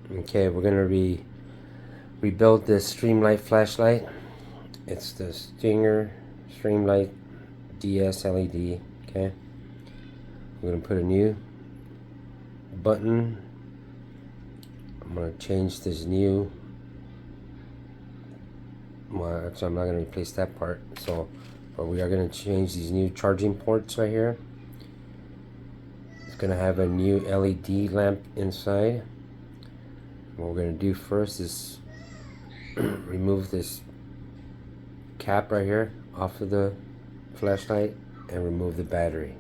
Okay, we're gonna rebuild this Streamlight flashlight. It's the Streamlight DS LED. Okay, we're gonna put a new button. I'm gonna change this new. Well, actually, I'm not gonna replace that part. But we are gonna change these new charging ports right here. It's gonna have a new LED lamp inside. What we're going to do first is remove this cap right here off of the flashlight and remove the battery.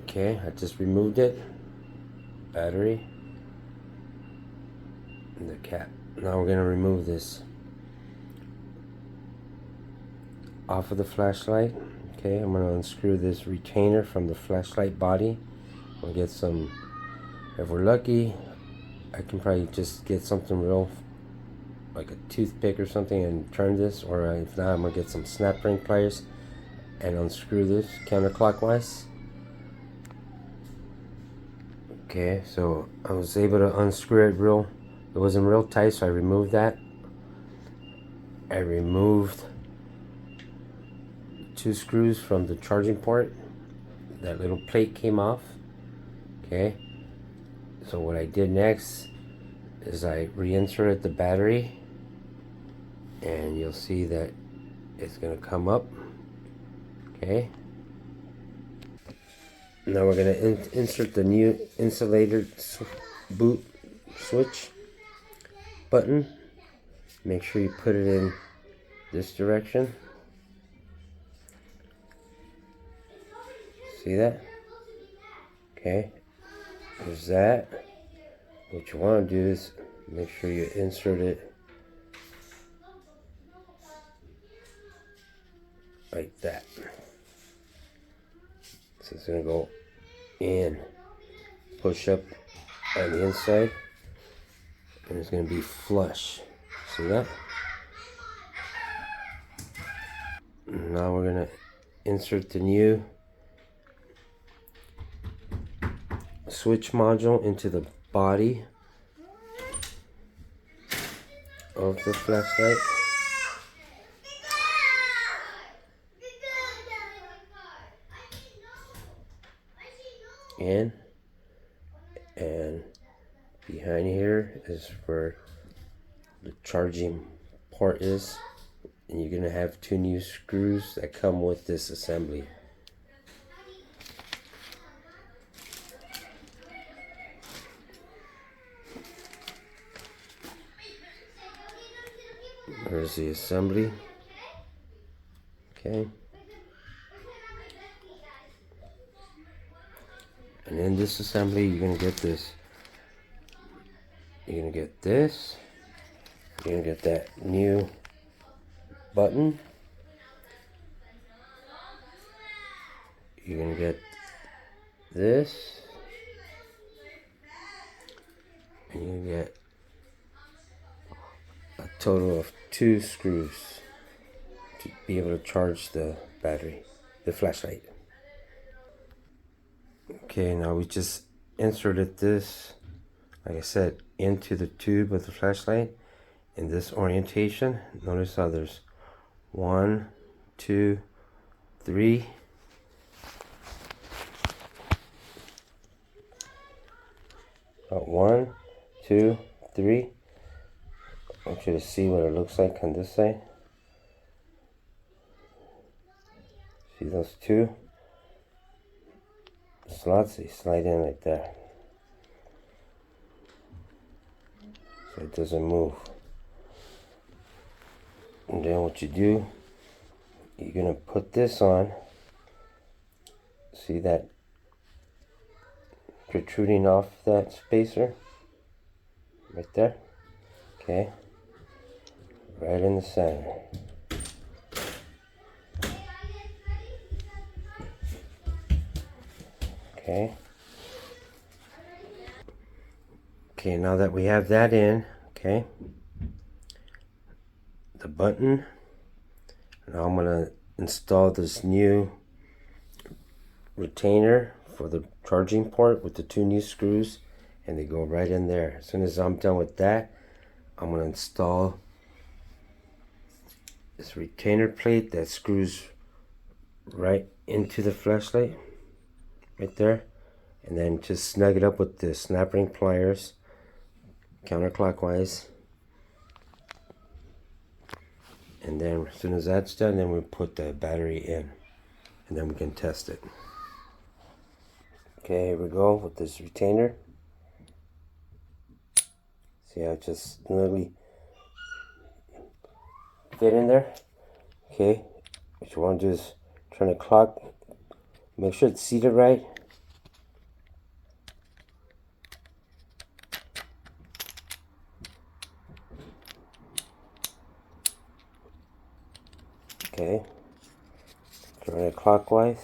Okay, I just removed it. Battery and the cap. Now we're going to remove this off of the flashlight. Okay, I'm going to unscrew this retainer from the flashlight body. We'll get some, if we're lucky, I can probably just get something real, like a toothpick or something, and turn this, or if not, I'm going to get some snap ring pliers and unscrew this counterclockwise. Okay, so I was able to unscrew it it wasn't real tight, so I removed that. I removed 2 screws from the charging port. That little plate came off. Okay. So what I did next is I reinserted the battery, and you'll see that it's going to come up. Okay. Now we're going to insert the new insulator boot switch button. Make sure you put it in this direction. See that? Okay. There's that. What you want to do is make sure you insert it like that. So it's going to go in, push up on the inside, and it's going to be flush. See that? Now we're going to insert the new switch module into the body of the flashlight. In, and behind here is where the charging port is, and you're gonna have 2 new screws that come with this assembly. There's the assembly. Okay. And in this assembly, you're going to get this. You're going to get this. You're going to get that new button. You're going to get this. And you get a total of 2 screws to be able to charge the battery, the flashlight. Okay, now we just inserted this, like I said, into the tube of the flashlight in this orientation. Notice how there's 1, 2, 3. About 1, 2, 3. I want you to see what it looks like on this side. See those 2 slots? They slide in like that, so it doesn't move. And then what you do, you're gonna put this on. See that protruding off that spacer right there? Okay, right in the center. Okay. Okay, now that we have that in, okay, the button, now I'm gonna install this new retainer for the charging port with the 2 new screws and they go right in there. As soon as I'm done with that, I'm going to install this retainer plate that screws right into the flashlight right there, and then just snug it up with the snap ring pliers counterclockwise. And then as soon as that's done, then we put the battery in, and then we can test it. Okay, here we go with this retainer. See how it just snugly fit in there? Okay, what you want to do is turn the clock, make sure it's seated right. Okay, turn it clockwise.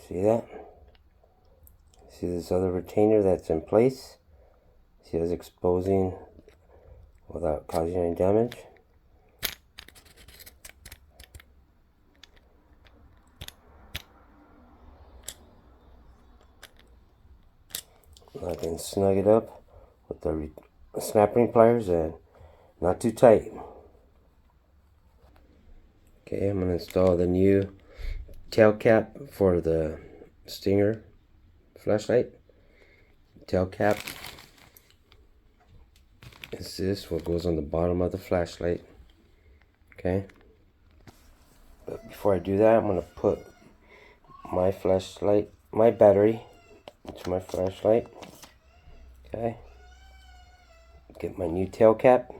See that? See this other retainer that's in place? See it's exposing without causing any damage? I can snug it up with the snap ring pliers and not too tight. Okay, I'm going to install the new tail cap for the Stinger flashlight. Tail cap is this, what goes on the bottom of the flashlight. Okay, but before I do that, I'm going to put my flashlight, my battery into my flashlight. Okay, get my new tail cap.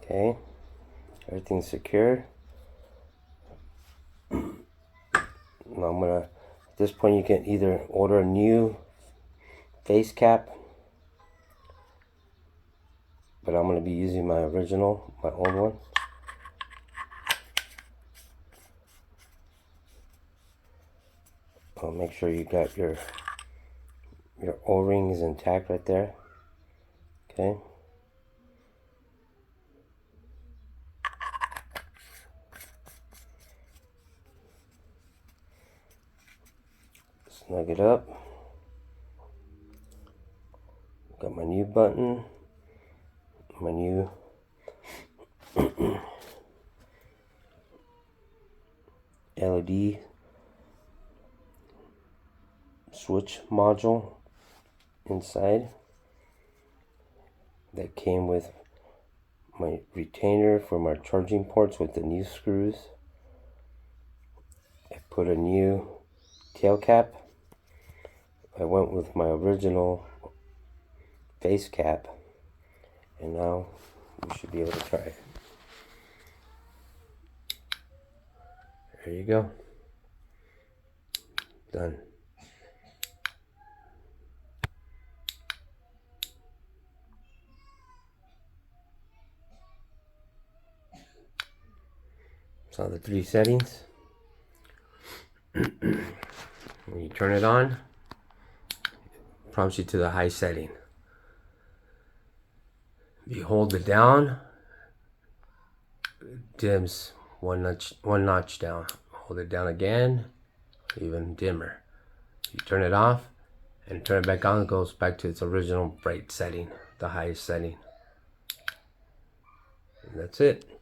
Okay, everything's secure. Now I'm gonna, at this point you can either order a new face cap, but I'm gonna be using my original, my old one. I'll make sure you got your O-rings intact right there. Okay. Snug it up. Got my new button, my new LED switch module inside that came with my retainer for my charging ports with the new screws. I put a new tail cap. I went with my original face cap, and now we should be able to try it. There you go. Done. So the 3 settings. When you turn it on, it prompts you to the high setting. If you hold it down, it dims one notch down. Hold it down again, even dimmer. You turn it off and turn it back on, it goes back to its original bright setting, the highest setting. And that's it.